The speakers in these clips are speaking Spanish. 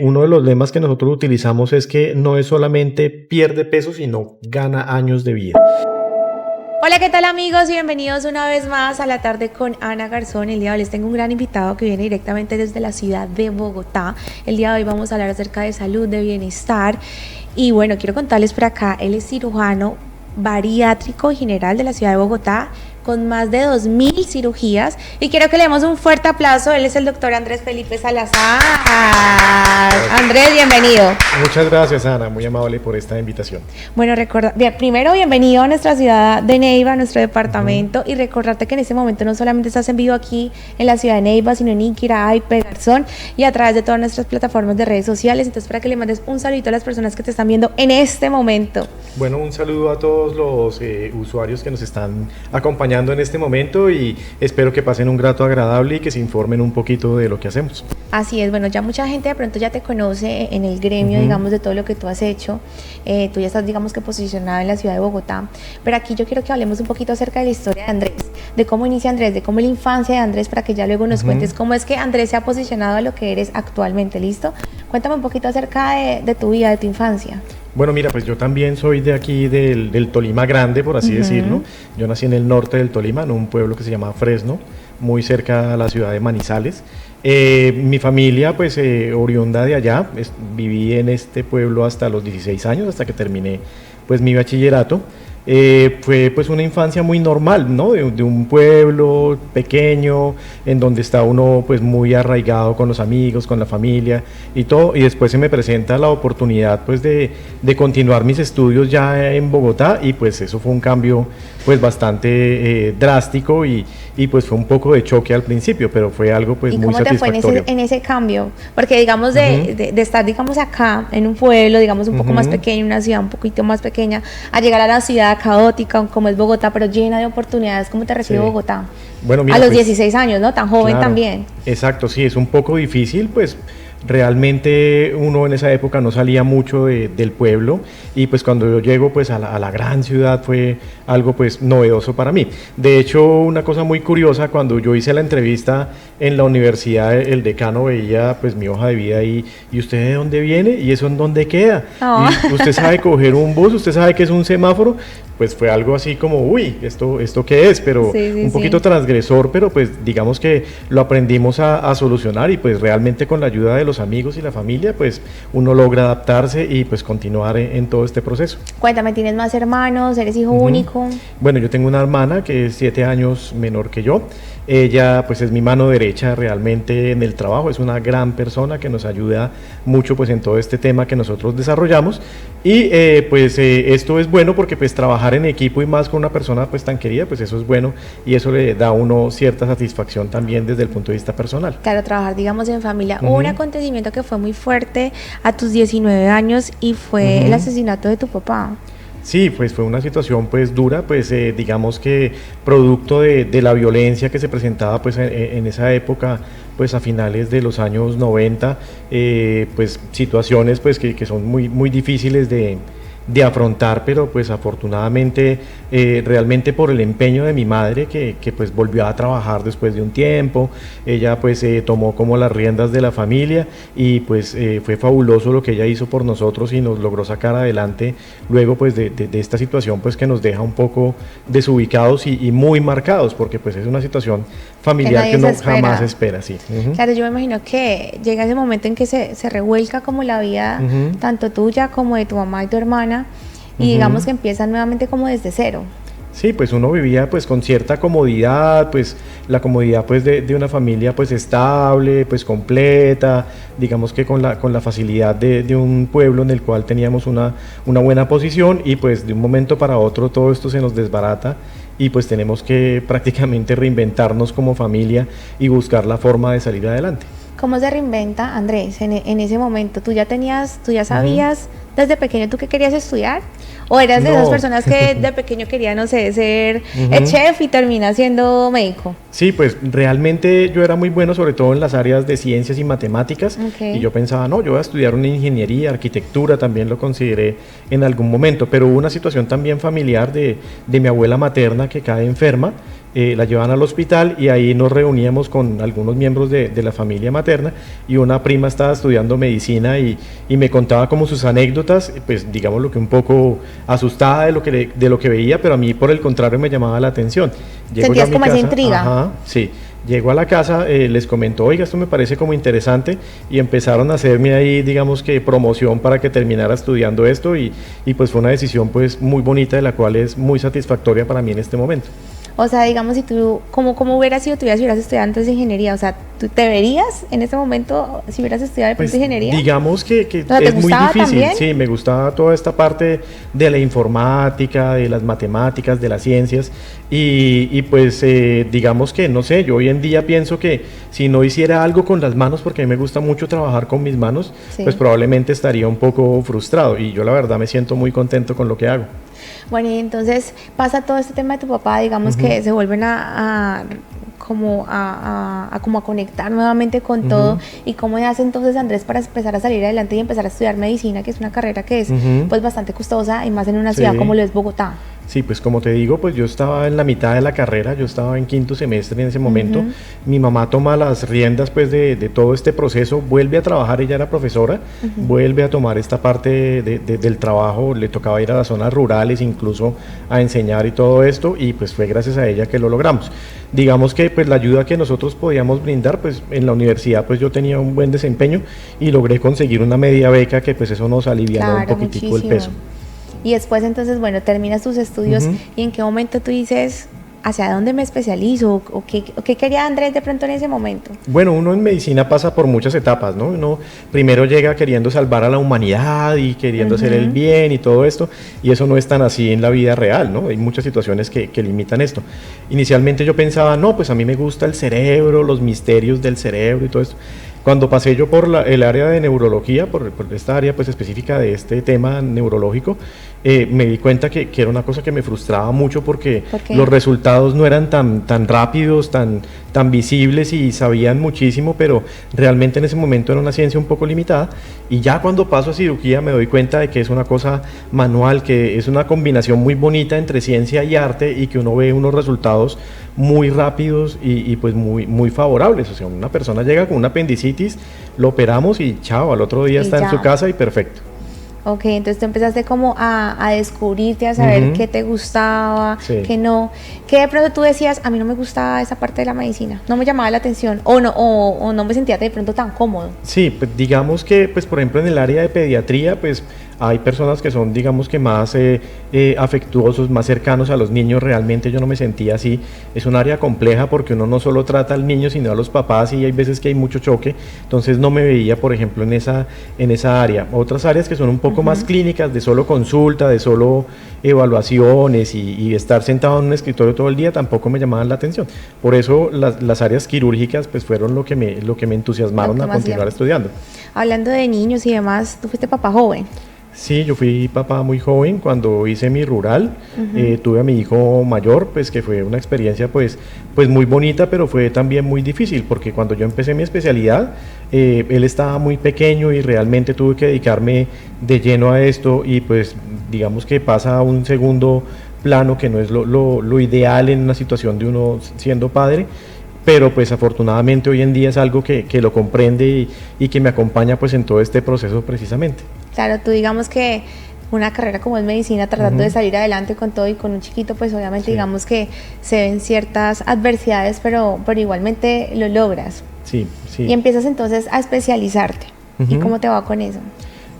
Uno de los lemas que nosotros utilizamos es que no es solamente pierde peso, sino gana años de vida. Hola, ¿qué tal amigos? Bienvenidos una vez más a la tarde con Ana Garzón. El día de hoy les tengo un gran invitado que viene directamente desde la ciudad de Bogotá. El día de hoy vamos a hablar acerca de salud, de bienestar. Y bueno, quiero contarles por acá, él es cirujano bariátrico general de la ciudad de Bogotá, con más de 2000 cirugías, y quiero que le demos un fuerte aplauso. Él es el doctor Andrés Felipe Salazar. Andrés, bienvenido. Muchas gracias, Ana, muy amable por esta invitación. Bueno, primero bienvenido a nuestra ciudad de Neiva, a nuestro departamento, y recordarte que en este momento no solamente estás en vivo aquí en la ciudad de Neiva, sino en Inquirá, Garzón, y a través de todas nuestras plataformas de redes sociales. Entonces, para que le mandes un saludito a las personas que te están viendo en este momento. Bueno, un saludo a todos los usuarios que nos están acompañando en este momento, y espero que pasen un grato agradable y que se informen un poquito de lo que hacemos. Así es, bueno, ya mucha gente de pronto ya te conoce en el gremio, digamos, de todo lo que tú has hecho. Tú ya estás, digamos, que posicionado en la ciudad de Bogotá, pero aquí yo quiero que hablemos un poquito acerca de la historia de Andrés, de cómo inicia Andrés, de cómo es la infancia de Andrés, para que ya luego nos cuentes cómo es que Andrés se ha posicionado a lo que eres actualmente. ¿Listo? Cuéntame un poquito acerca de tu vida, de tu infancia. Bueno, mira, pues yo también soy de aquí, del Tolima Grande, por así decirlo. Yo nací en el norte del Tolima, en un pueblo que se llama Fresno, muy cerca a la ciudad de Manizales. Mi familia, pues, oriunda de allá. Viví en este pueblo hasta los 16 años, hasta que terminé, pues, mi bachillerato. Fue pues una infancia muy normal, ¿no? De un pueblo pequeño, en donde está uno pues muy arraigado con los amigos, con la familia y todo, y después se me presenta la oportunidad pues de continuar mis estudios ya en Bogotá, y pues eso fue un cambio pues bastante drástico, y pues fue un poco de choque al principio, pero fue algo pues muy satisfactorio. ¿Y cómo te fue en ese cambio? Porque digamos de estar, digamos, acá en un pueblo, digamos, un poco más pequeño, una ciudad un poquito más pequeña, a llegar a la ciudad caótica como es Bogotá, pero llena de oportunidades. ¿Cómo te recibe Bogotá? Bueno, mira, a los 16 años, ¿no? Tan joven, claro. También. Exacto, sí, es un poco difícil, pues realmente uno en esa época no salía mucho del pueblo, y pues cuando yo llego pues a la gran ciudad fue algo pues novedoso para mí. De hecho, una cosa muy curiosa, cuando yo hice la entrevista en la universidad, el decano veía pues mi hoja de vida y ¿usted de dónde viene? ¿Y eso en dónde queda? Oh. ¿Y usted sabe coger un bus? ¿Usted sabe qué es un semáforo? Pues fue algo así como, uy, ¿esto qué es? Pero un poquito transgresor, pero pues digamos que lo aprendimos a solucionar, y pues realmente con la ayuda de los amigos y la familia, pues uno logra adaptarse y pues continuar en todo este proceso. Cuéntame, ¿tienes más hermanos? ¿Eres hijo único? Bueno, yo tengo una hermana que es 7 años menor que yo. Ella pues es mi mano derecha realmente en el trabajo, es una gran persona que nos ayuda mucho pues en todo este tema que nosotros desarrollamos, y esto es bueno porque pues trabajar en equipo, y más con una persona pues tan querida, pues eso es bueno, y eso le da a uno cierta satisfacción también desde el punto de vista personal. Claro, trabajar digamos en familia. Hubo un acontecimiento que fue muy fuerte a tus 19 años y fue el asesinato de tu papá. Sí, pues fue una situación pues dura, pues digamos que producto de la violencia que se presentaba pues en esa época, pues a finales de los años 90, pues situaciones pues que son muy, muy difíciles de afrontar, pero pues afortunadamente realmente por el empeño de mi madre, que pues volvió a trabajar después de un tiempo, ella pues tomó como las riendas de la familia, y pues fue fabuloso lo que ella hizo por nosotros y nos logró sacar adelante luego pues de esta situación pues que nos deja un poco desubicados y muy marcados, porque pues es una situación familiar que uno jamás espera, sí. Claro, yo me imagino que llega ese momento en que se revuelca como la vida tanto tuya como de tu mamá y tu hermana, y digamos que empiezan nuevamente como desde cero. Sí, pues uno vivía pues con cierta comodidad, pues la comodidad pues de una familia pues estable, pues completa, digamos que con la facilidad de un pueblo en el cual teníamos una buena posición, y pues de un momento para otro todo esto se nos desbarata, y pues tenemos que prácticamente reinventarnos como familia y buscar la forma de salir adelante. ¿Cómo se reinventa Andrés en ese momento? ¿Tú ya sabías desde pequeño tú qué querías estudiar? ¿O eras de esas personas que de pequeño quería, no sé, ser chef y termina siendo médico? Sí, pues realmente yo era muy bueno, sobre todo en las áreas de ciencias y matemáticas, y yo pensaba, no, yo voy a estudiar una ingeniería, arquitectura, también lo consideré en algún momento, pero hubo una situación también familiar de mi abuela materna que cae enferma, la llevaban al hospital y ahí nos reuníamos con algunos miembros de la familia materna y una prima estaba estudiando medicina y me contaba como sus anécdotas, pues digamos lo que un poco asustada de lo que veía, pero a mí por el contrario me llamaba la atención. ¿Sentías como esa intriga? Ajá, sí. Llego a la casa, les comentó, oiga, esto me parece como interesante, y empezaron a hacerme ahí, digamos que promoción para que terminara estudiando esto, y pues fue una decisión pues muy bonita, de la cual es muy satisfactoria para mí en este momento. O sea, digamos, si tú, ¿cómo hubiera sido tu vida si hubieras estudiado antes de ingeniería? O sea, ¿tú te verías en ese momento si hubieras estudiado Pues, ingeniería? digamos que O sea, ¿te es muy gustaba difícil, también? sí, me gustaba toda esta parte de la informática, de las matemáticas, de las ciencias, y pues digamos que, no sé, yo hoy en día pienso que si no hiciera algo con las manos, porque a mí me gusta mucho trabajar con mis manos, Sí. pues probablemente estaría un poco frustrado, y yo la verdad me siento muy contento con lo que hago. Bueno, y entonces pasa todo este tema de tu papá, digamos que se vuelven como a conectar nuevamente con todo. ¿Y cómo hace entonces Andrés para empezar a salir adelante y empezar a estudiar medicina, que es una carrera que es pues bastante costosa y más en una ciudad Sí. como lo es Bogotá? Sí, pues como te digo, pues yo estaba en la mitad de la carrera, yo estaba en quinto semestre en ese momento. Mi mamá toma las riendas pues de todo este proceso, vuelve a trabajar, ella era profesora, vuelve a tomar esta parte del trabajo, le tocaba ir a las zonas rurales, incluso a enseñar y todo esto, y pues fue gracias a ella que lo logramos. Digamos que pues la ayuda que nosotros podíamos brindar, pues en la universidad pues yo tenía un buen desempeño y logré conseguir una media beca, que pues eso nos alivianó un poquitico el peso. Y después entonces, bueno, terminas tus estudios y en qué momento tú dices, ¿hacia dónde me especializo? ¿O qué quería Andrés de pronto en ese momento? Bueno, uno en medicina pasa por muchas etapas, ¿no? Uno primero llega queriendo salvar a la humanidad y queriendo hacer el bien y todo esto, y eso no es tan así en la vida real, ¿no? Hay muchas situaciones que limitan esto. Inicialmente yo pensaba, no, pues a mí me gusta el cerebro, los misterios del cerebro y todo esto. Cuando pasé yo por el área de neurología, por esta área pues específica de este tema neurológico, me di cuenta que era una cosa que me frustraba mucho, porque ¿Por qué? los resultados no eran tan rápidos, tan visibles, y sabían muchísimo, pero realmente en ese momento era una ciencia un poco limitada. Y ya cuando paso a cirugía me doy cuenta de que es una cosa manual, que es una combinación muy bonita entre ciencia y arte, y que uno ve unos resultados muy rápidos y pues muy favorables. O sea, una persona llega con una apendicitis, lo operamos y chao, al otro día Y está ya. en su casa y perfecto. Ok, entonces tú empezaste como a descubrirte, a saber qué te gustaba, Sí. qué no. ¿Qué de pronto tú decías, a mí no me gustaba esa parte de la medicina, no me llamaba la atención, o no me sentía de pronto tan cómodo? Sí, pues digamos que, pues por ejemplo en el área de pediatría, pues hay personas que son, digamos que más afectuosos, más cercanos a los niños. Realmente yo no me sentía así. Es un área compleja porque uno no solo trata al niño, sino a los papás, y hay veces que hay mucho choque. Entonces no me veía, por ejemplo, en esa área. Otras áreas que son un poco más clínicas, de solo consulta, de solo evaluaciones y estar sentado en un escritorio todo el día, tampoco me llamaban la atención. Por eso las áreas quirúrgicas pues fueron lo que me entusiasmaron Lo que a más continuar llama. estudiando. Hablando de niños y demás, tú fuiste papá joven. Sí, yo fui papá muy joven cuando hice mi rural. Tuve a mi hijo mayor, pues que fue una experiencia pues muy bonita, pero fue también muy difícil, porque cuando yo empecé mi especialidad, él estaba muy pequeño y realmente tuve que dedicarme de lleno a esto, y pues digamos que pasa a un segundo plano, que no es lo ideal en una situación de uno siendo padre. Pero pues afortunadamente hoy en día es algo que lo comprende y que me acompaña pues en todo este proceso precisamente. Claro, tú digamos que una carrera como es medicina, tratando de salir adelante con todo y con un chiquito, pues obviamente Sí. digamos que se ven ciertas adversidades, pero igualmente lo logras. Sí, sí. Y empiezas entonces a especializarte. ¿Y Ujú. cómo te va con eso?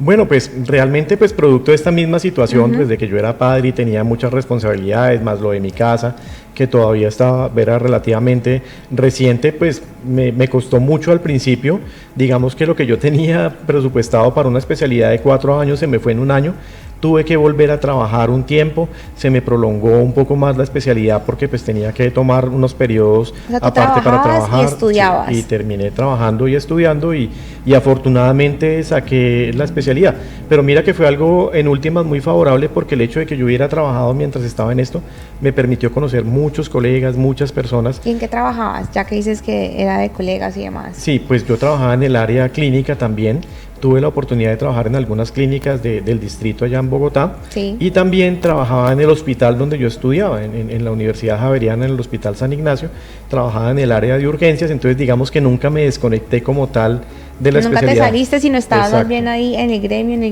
Bueno, pues realmente pues producto de esta misma situación, desde que yo era padre y tenía muchas responsabilidades, más lo de mi casa, que todavía era relativamente reciente, pues me costó mucho al principio. Digamos que lo que yo tenía presupuestado para una especialidad de 4 años se me fue en un año. Tuve que volver a trabajar un tiempo, se me prolongó un poco más la especialidad, porque pues tenía que tomar unos periodos O sea, tú aparte para trabajabas y trabajar. estudiabas. Sí, y terminé trabajando y estudiando, y afortunadamente saqué la especialidad. Pero mira que fue algo en últimas muy favorable, porque el hecho de que yo hubiera trabajado mientras estaba en esto me permitió conocer muchos colegas, muchas personas. ¿Y en qué trabajabas? Ya que dices que era de colegas y demás. Sí, pues yo trabajaba en el área clínica también, tuve la oportunidad de trabajar en algunas clínicas del distrito allá en Bogotá, Sí. y también trabajaba en el hospital donde yo estudiaba, en la Universidad Javeriana, en el Hospital San Ignacio, trabajaba en el área de urgencias, entonces digamos que nunca me desconecté como tal de la Nunca especialidad. te saliste, sino estabas más Exacto. bien ahí en el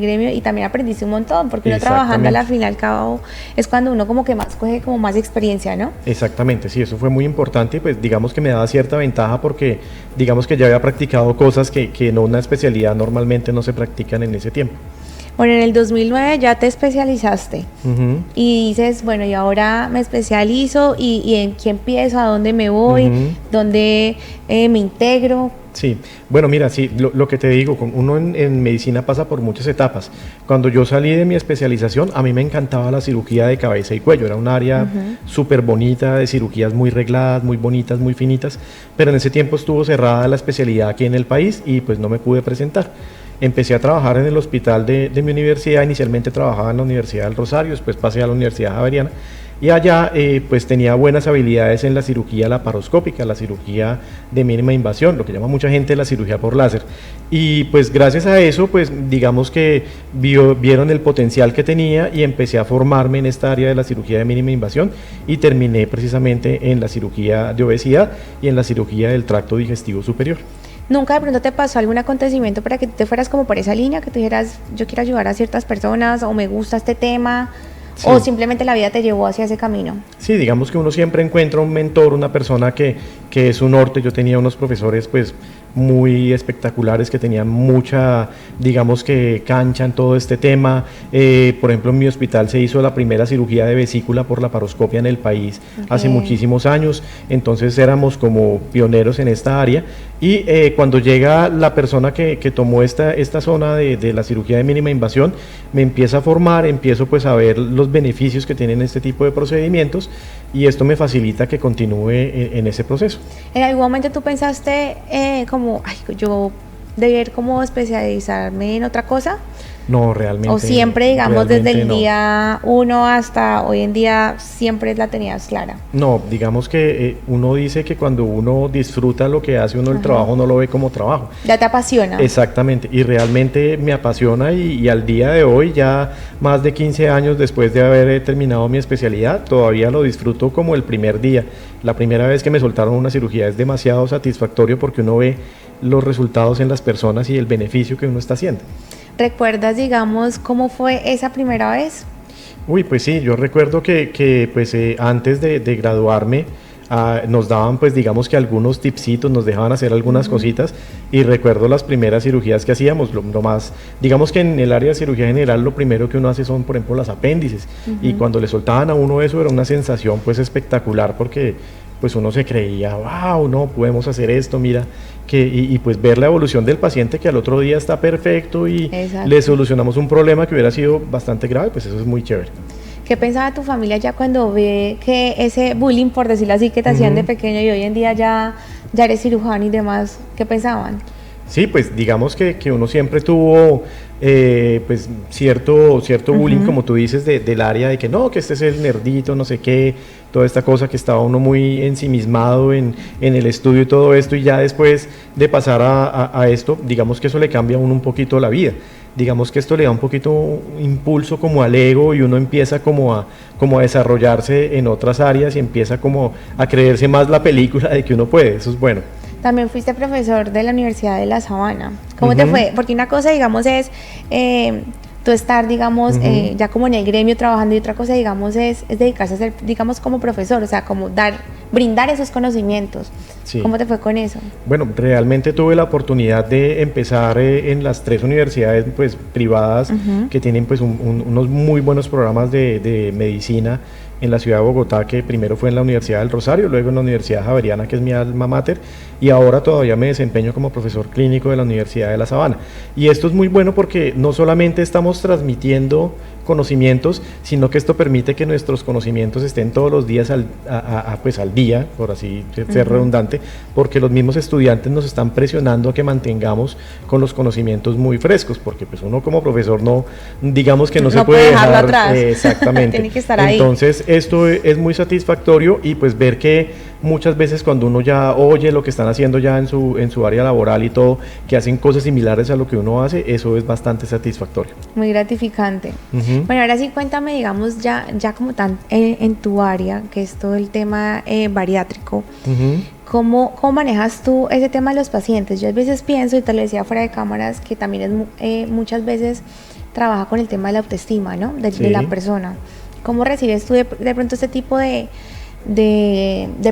gremio, y también aprendiste un montón, porque uno trabajando a la fin y al cabo es cuando uno como que más coge como más experiencia, ¿no? Exactamente, sí, eso fue muy importante y pues digamos que me daba cierta ventaja porque digamos que ya había practicado cosas que en una especialidad normalmente no se practican en ese tiempo. Bueno, en el 2009 ya te especializaste Ujú. y dices, bueno, y ahora me especializo y en qué empiezo, a dónde me voy, Ujú. dónde me integro. Sí, bueno, mira, sí, lo que te digo, uno en medicina pasa por muchas etapas. Cuando yo salí de mi especialización, a mí me encantaba la cirugía de cabeza y cuello, era un área súper bonita, de cirugías muy regladas, muy bonitas, muy finitas, pero en ese tiempo estuvo cerrada la especialidad aquí en el país y pues no me pude presentar. Empecé a trabajar en el hospital de mi universidad, inicialmente trabajaba en la Universidad del Rosario, después pasé a la Universidad Javeriana, y allá pues tenía buenas habilidades en la cirugía laparoscópica, la cirugía de mínima invasión, lo que llama mucha gente la cirugía por láser. Y pues gracias a eso, pues digamos que vieron el potencial que tenía y empecé a formarme en esta área de la cirugía de mínima invasión y terminé precisamente en la cirugía de obesidad y en la cirugía del tracto digestivo superior. ¿Nunca de pronto te pasó algún acontecimiento para que tú te fueras como por esa línea, que tú dijeras, yo quiero ayudar a ciertas personas o me gusta este tema? Sí. ¿O simplemente la vida te llevó hacia ese camino? Sí, digamos que uno siempre encuentra un mentor, una persona que es un norte. Yo tenía unos profesores pues muy espectaculares que tenían mucha, digamos que cancha en todo este tema. Por ejemplo, en mi hospital se hizo la primera cirugía de vesícula por laparoscopia en el país hace muchísimos años, entonces éramos como pioneros en esta área. Y cuando llega la persona que tomó esta zona de la cirugía de mínima invasión, me empieza a formar, empiezo pues a ver los beneficios que tienen este tipo de procedimientos y esto me facilita que continúe en ese proceso. ¿En algún momento tú pensaste como, ay, yo deber como especializarme en otra cosa? No, realmente. ¿O siempre, digamos, desde el no. día 1 hasta hoy en día, siempre la tenías clara? No, digamos que uno dice que cuando uno disfruta lo que hace uno, el trabajo no lo ve como trabajo. Ya te apasiona. Exactamente, y realmente me apasiona y al día de hoy, ya más de 15 años después de haber terminado mi especialidad, todavía lo disfruto como el primer día. La primera vez que me soltaron una cirugía es demasiado satisfactorio porque uno ve los resultados en las personas y el beneficio que uno está haciendo. ¿Recuerdas, digamos, cómo fue esa primera vez? Uy, pues sí, yo recuerdo que pues antes de graduarme nos daban pues digamos que algunos tipsitos, nos dejaban hacer algunas cositas y recuerdo las primeras cirugías que hacíamos, lo más, digamos que en el área de cirugía general lo primero que uno hace son por ejemplo las apéndices y cuando le soltaban a uno eso era una sensación pues espectacular porque pues uno se creía, wow, no, podemos hacer esto, mira, y pues ver la evolución del paciente que al otro día está perfecto y Exacto. le solucionamos un problema que hubiera sido bastante grave, pues eso es muy chévere. ¿Qué pensaba tu familia ya cuando ve que ese bullying, por decirlo así, que te hacían de pequeño y hoy en día ya eres cirujano y demás? ¿Qué pensaban? Sí, pues digamos que uno siempre tuvo pues cierto bullying, como tú dices, del área de que no, que este es el nerdito, no sé qué, toda esta cosa que estaba uno muy ensimismado en el estudio y todo esto, y ya después de pasar a esto, digamos que eso le cambia a uno un poquito la vida. Digamos que esto le da un poquito impulso como al ego y uno empieza como a desarrollarse en otras áreas y empieza como a creerse más la película de que uno puede, eso es bueno. También fuiste profesor de la Universidad de La Sabana. ¿Cómo te fue? Porque una cosa, digamos, es tú estar, digamos, ya como en el gremio trabajando, y otra cosa, digamos, es dedicarse a ser, digamos, como profesor, o sea, como brindar esos conocimientos. Sí. ¿Cómo te fue con eso? Bueno, realmente tuve la oportunidad de empezar en las 3 universidades pues, privadas que tienen pues, unos muy buenos programas de medicina en la ciudad de Bogotá, que primero fue en la Universidad del Rosario, luego en la Universidad Javeriana, que es mi alma mater, y ahora todavía me desempeño como profesor clínico de la Universidad de La Sabana. Y esto es muy bueno porque no solamente estamos transmitiendo conocimientos, sino que esto permite que nuestros conocimientos estén todos los días pues al día, por así ser redundante, porque los mismos estudiantes nos están presionando a que mantengamos con los conocimientos muy frescos, porque pues uno como profesor no, digamos que no se puede dejarlo dejar atrás. exactamente. Tiene que estar ahí. Entonces esto es muy satisfactorio y pues ver que muchas veces cuando uno ya oye lo que están haciendo ya en su área laboral y todo, que hacen cosas similares a lo que uno hace, eso es bastante satisfactorio. Muy gratificante. Bueno, ahora sí cuéntame, digamos, ya como tan en tu área, que es todo el tema bariátrico, ¿cómo manejas tú ese tema de los pacientes? Yo a veces pienso, y te lo decía fuera de cámaras, que también es muchas veces trabaja con el tema de la autoestima, ¿no? De la persona. ¿Cómo recibes tú de pronto este tipo de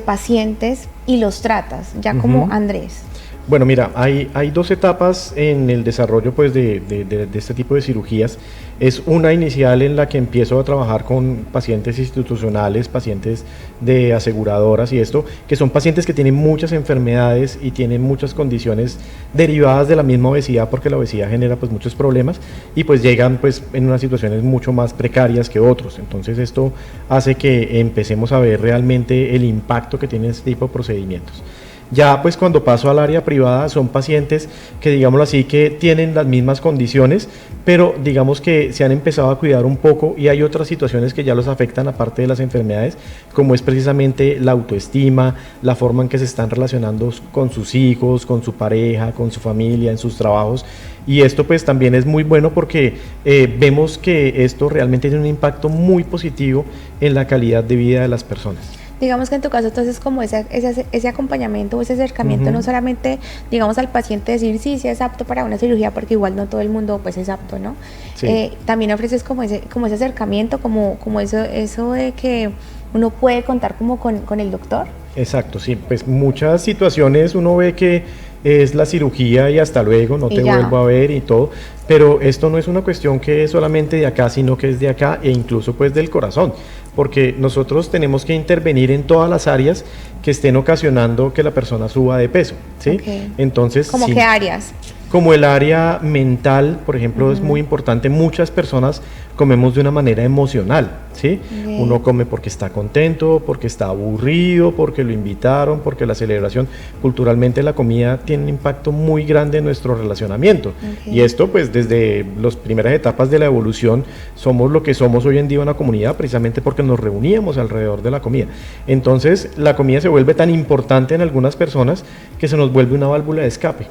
pacientes y los tratas, ya como Andrés? Bueno, mira, hay dos etapas en el desarrollo pues, de este tipo de cirugías. Es una inicial en la que empiezo a trabajar con pacientes institucionales, pacientes de aseguradoras y esto, que son pacientes que tienen muchas enfermedades y tienen muchas condiciones derivadas de la misma obesidad, porque la obesidad genera pues muchos problemas y pues llegan pues en unas situaciones mucho más precarias que otros. Entonces esto hace que empecemos a ver realmente el impacto que tiene este tipo de procedimientos. Ya pues cuando paso al área privada son pacientes que digámoslo así que tienen las mismas condiciones, pero digamos que se han empezado a cuidar un poco y hay otras situaciones que ya los afectan aparte de las enfermedades, como es precisamente la autoestima, la forma en que se están relacionando con sus hijos, con su pareja, con su familia, en sus trabajos. Y esto pues también es muy bueno porque vemos que esto realmente tiene un impacto muy positivo en la calidad de vida de las personas. Digamos que en tu caso entonces como ese acompañamiento o ese acercamiento, no solamente digamos al paciente decir sí es apto para una cirugía, porque igual no todo el mundo pues es apto, ¿no? Sí. También ofreces como ese acercamiento, como eso de que uno puede contar como con el doctor. Exacto, sí, pues muchas situaciones uno ve que es la cirugía y hasta luego, no te vuelvo a ver y todo, pero esto no es una cuestión que es solamente de acá, sino que es de acá e incluso pues del corazón, porque nosotros tenemos que intervenir en todas las áreas que estén ocasionando que la persona suba de peso, ¿sí? Entonces, ¿cómo qué áreas? Como el área mental, por ejemplo, es muy importante. Muchas personas comemos de una manera emocional, ¿sí? Uno come porque está contento, porque está aburrido, porque lo invitaron, porque la celebración. Culturalmente la comida tiene un impacto muy grande en nuestro relacionamiento. Y esto, pues, desde las primeras etapas de la evolución, somos lo que somos hoy en día una comunidad, precisamente porque nos reuníamos alrededor de la comida. Entonces, la comida se vuelve tan importante en algunas personas que se nos vuelve una válvula de escape.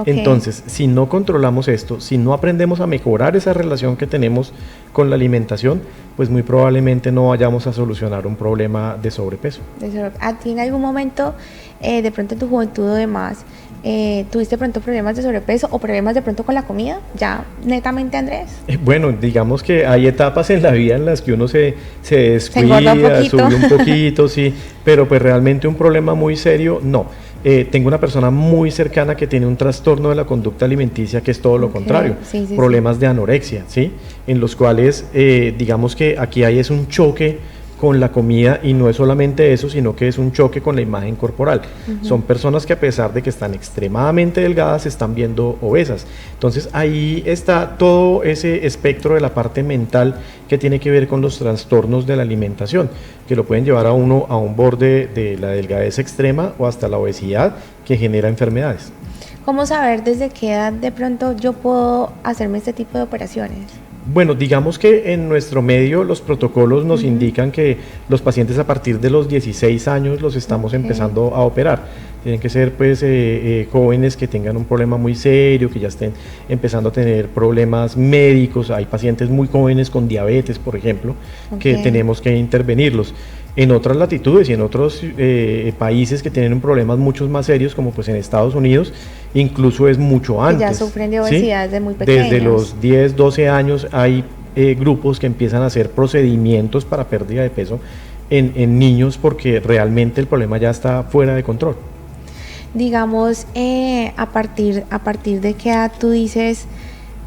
Entonces, si no controlamos esto, si no aprendemos a mejorar esa relación que tenemos con la alimentación, pues muy probablemente no vayamos a solucionar un problema de sobrepeso. ¿A ti en algún momento, de pronto en tu juventud o demás, tuviste de pronto problemas de sobrepeso o problemas de pronto con la comida? Ya, netamente, Andrés. Bueno, digamos que hay etapas en la vida en las que uno se descuida, sube un poquito, sí, pero pues realmente un problema muy serio, no. Tengo una persona muy cercana que tiene un trastorno de la conducta alimenticia que es todo lo contrario, problemas de anorexia, ¿sí? En los cuales digamos que aquí hay es un choque con la comida y no es solamente eso, sino que es un choque con la imagen corporal. Son personas que a pesar de que están extremadamente delgadas, se están viendo obesas. Entonces ahí está todo ese espectro de la parte mental que tiene que ver con los trastornos de la alimentación, que lo pueden llevar a uno a un borde de la delgadez extrema o hasta la obesidad que genera enfermedades. ¿Cómo saber desde qué edad de pronto yo puedo hacerme este tipo de operaciones? Bueno, digamos que en nuestro medio los protocolos nos indican que los pacientes a partir de los 16 años los estamos empezando a operar. Tienen que ser pues jóvenes que tengan un problema muy serio, que ya estén empezando a tener problemas médicos. Hay pacientes muy jóvenes con diabetes, por ejemplo, que tenemos que intervenirlos. En otras latitudes y en otros países que tienen problemas mucho más serios, como pues en Estados Unidos, incluso es mucho antes. Ya sufren de obesidad desde muy pequeños. Desde los 10, 12 años hay grupos que empiezan a hacer procedimientos para pérdida de peso en niños porque realmente el problema ya está fuera de control. Digamos, a partir de qué edad tú dices...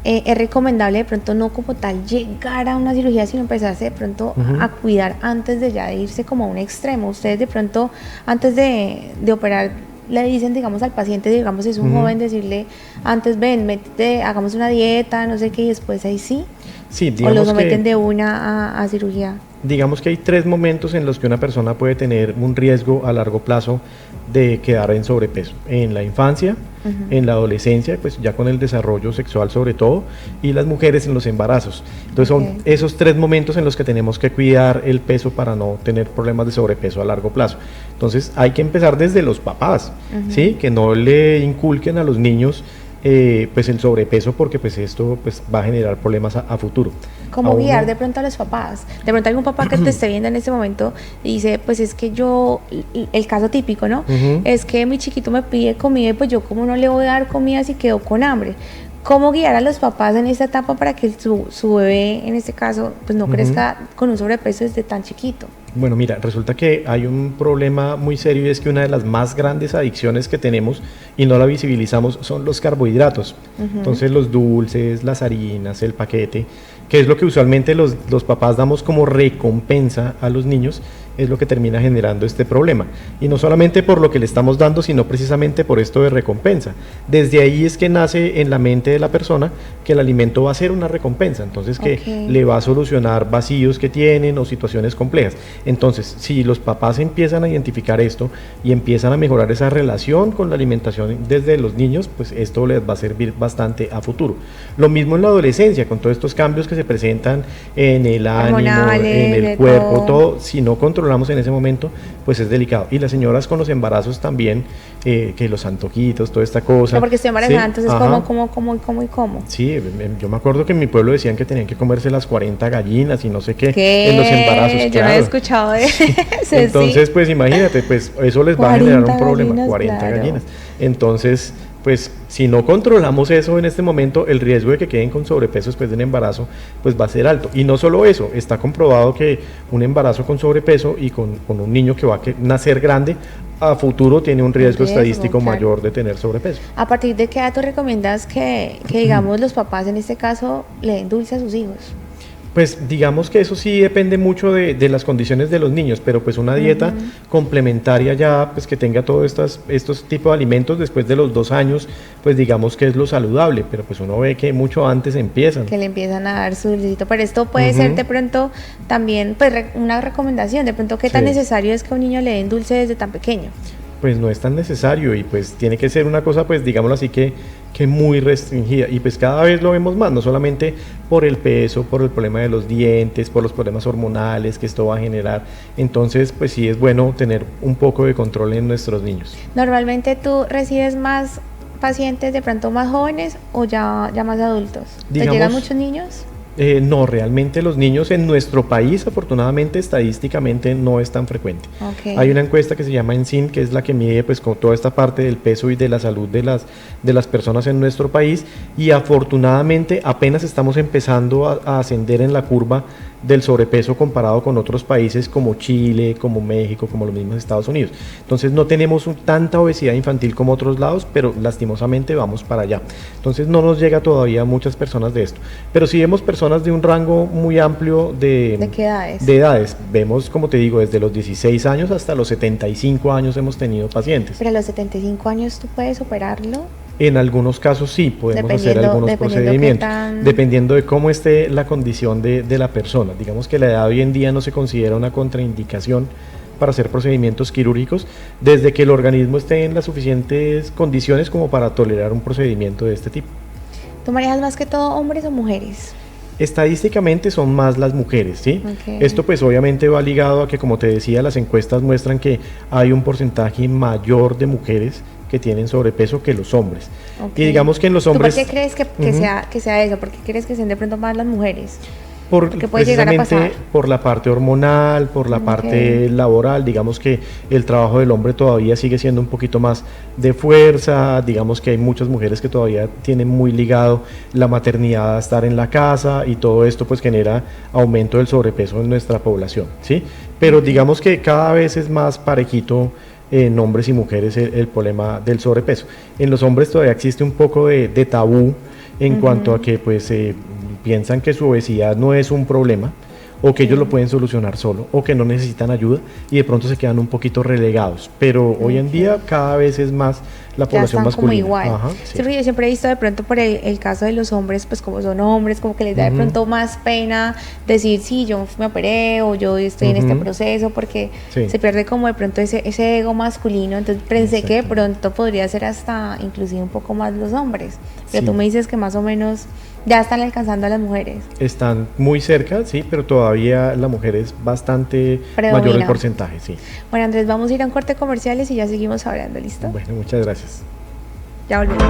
es recomendable de pronto no como tal llegar a una cirugía, sino empezarse de pronto a cuidar antes de ya irse como a un extremo. Ustedes de pronto antes de operar le dicen, digamos, al paciente, digamos, si es un joven, decirle antes, ven, métete, hagamos una dieta, no sé qué, y después ahí sí. Sí, digamos o los someten de una a cirugía. Digamos que hay tres momentos en los que una persona puede tener un riesgo a largo plazo de quedar en sobrepeso: en la infancia, en la adolescencia, pues ya con el desarrollo sexual sobre todo, y las mujeres en los embarazos. Entonces son esos tres momentos en los que tenemos que cuidar el peso para no tener problemas de sobrepeso a largo plazo. Entonces hay que empezar desde los papás, ¿sí? Que no le inculquen a los niños pues el sobrepeso, porque pues esto pues va a generar problemas a futuro. ¿Cómo guiar de pronto a los papás? De pronto algún papá que te esté viendo en este momento y dice, pues es que yo, el caso típico, ¿no? Es que mi chiquito me pide comida y pues yo como no le voy a dar comida si quedó con hambre. ¿Cómo guiar a los papás en esta etapa para que su bebé, en este caso, pues no crezca con un sobrepeso desde tan chiquito? Bueno, mira, resulta que hay un problema muy serio, y es que una de las más grandes adicciones que tenemos y no la visibilizamos son los carbohidratos. Entonces los dulces, las harinas, el paquete, que es lo que usualmente los papás damos como recompensa a los niños, es lo que termina generando este problema. Y no solamente por lo que le estamos dando, sino precisamente por esto de recompensa. Desde ahí es que nace en la mente de la persona que el alimento va a ser una recompensa, entonces que le va a solucionar vacíos que tienen o situaciones complejas. Entonces, si los papás empiezan a identificar esto y empiezan a mejorar esa relación con la alimentación desde los niños, pues esto les va a servir bastante a futuro. Lo mismo en la adolescencia, con todos estos cambios que se presentan en el ánimo, en el cuerpo, todo, si no controlamos en ese momento, pues es delicado. Y las señoras con los embarazos también, que los antojitos, toda esta cosa. No, porque estoy embarazada, ¿sí? Entonces ¿cómo? Sí, yo me acuerdo que en mi pueblo decían que tenían que comerse las 40 gallinas y no sé qué en los embarazos. Yo no he escuchado de eso. Entonces, pues imagínate, pues eso les va a generar un problema, gallinas, 40 gallinas. Entonces, pues si no controlamos eso en este momento, el riesgo de que queden con sobrepeso después de un embarazo pues va a ser alto. Y no solo eso, está comprobado que un embarazo con sobrepeso y con un niño que va a nacer grande, a futuro tiene un riesgo estadístico mayor de tener sobrepeso. ¿A partir de qué edad tú recomiendas que digamos los papás en este caso le den dulce a sus hijos? Pues digamos que eso sí depende mucho de las condiciones de los niños, pero pues una dieta complementaria ya, pues que tenga todos estos tipos de alimentos después de los 2 años, pues digamos que es lo saludable, pero pues uno ve que mucho antes empiezan. Que le empiezan a dar su dulcecito, pero esto puede ser de pronto también pues una recomendación, de pronto qué tan necesario es que a un niño le den dulce desde tan pequeño. Pues no es tan necesario, y pues tiene que ser una cosa, pues digámoslo así, que muy restringida, y pues cada vez lo vemos más, no solamente por el peso, por el problema de los dientes, por los problemas hormonales que esto va a generar. Entonces pues sí es bueno tener un poco de control en nuestros niños. Normalmente tú recibes más pacientes de pronto más jóvenes o ya más adultos. ¿Te llegan muchos niños? No, realmente los niños en nuestro país, afortunadamente, estadísticamente no es tan frecuente. Hay una encuesta que se llama ENSIN, que es la que mide pues con toda esta parte del peso y de la salud de las personas en nuestro país, y afortunadamente apenas estamos empezando a ascender en la curva del sobrepeso comparado con otros países como Chile, como México, como los mismos Estados Unidos. Entonces no tenemos tanta obesidad infantil como otros lados, pero lastimosamente vamos para allá. Entonces no nos llega todavía muchas personas de esto, pero sí vemos personas de un rango muy amplio ¿De qué edades? De edades. Vemos, como te digo, desde los 16 años hasta los 75 años hemos tenido pacientes. ¿Pero a los 75 años tú puedes operarlo? En algunos casos sí, podemos hacer algunos procedimientos, dependiendo de cómo esté la condición de la persona. Digamos que la edad hoy en día no se considera una contraindicación para hacer procedimientos quirúrgicos, desde que el organismo esté en las suficientes condiciones como para tolerar un procedimiento de este tipo. ¿Tú manejas más que todo hombres o mujeres? Estadísticamente son más las mujeres, ¿sí? Esto pues obviamente va ligado a que, como te decía, las encuestas muestran que hay un porcentaje mayor de mujeres que tienen sobrepeso que los hombres. Y digamos que en los hombres... ¿Tú por qué crees que sea eso? ¿Por qué crees que sean de pronto más las mujeres? Porque puede llegar a pasar. Por la parte hormonal, por la parte laboral. Digamos que el trabajo del hombre todavía sigue siendo un poquito más de fuerza. Digamos que hay muchas mujeres que todavía tienen muy ligado la maternidad a estar en la casa, y todo esto pues genera aumento del sobrepeso en nuestra población, ¿sí? Pero digamos que cada vez es más parejito en hombres y mujeres el problema del sobrepeso. En los hombres todavía existe un poco de tabú en cuanto a que pues piensan que su obesidad no es un problema, o que ellos lo pueden solucionar solo, o que no necesitan ayuda, y de pronto se quedan un poquito relegados. Pero hoy en día cada vez es más la ya población están como masculina. igual. Ajá, Sí, sí. porque yo siempre he visto de pronto por el caso de los hombres, pues como son hombres, como que les da de pronto más pena decir, sí, yo me operé o yo estoy en este proceso, porque Sí. se pierde como de pronto ese ego masculino. Entonces pensé que de Exactamente. pronto podría ser hasta inclusive un poco más los hombres. Pero Sí. tú me dices que más o menos ya están alcanzando a las mujeres. Están muy cerca, sí, pero todavía la mujer es bastante mayor el Predomina. porcentaje, sí. Bueno, Andrés, vamos a ir a un corte comerciales y ya seguimos hablando, ¿listo? Bueno, muchas gracias. Ya volvemos.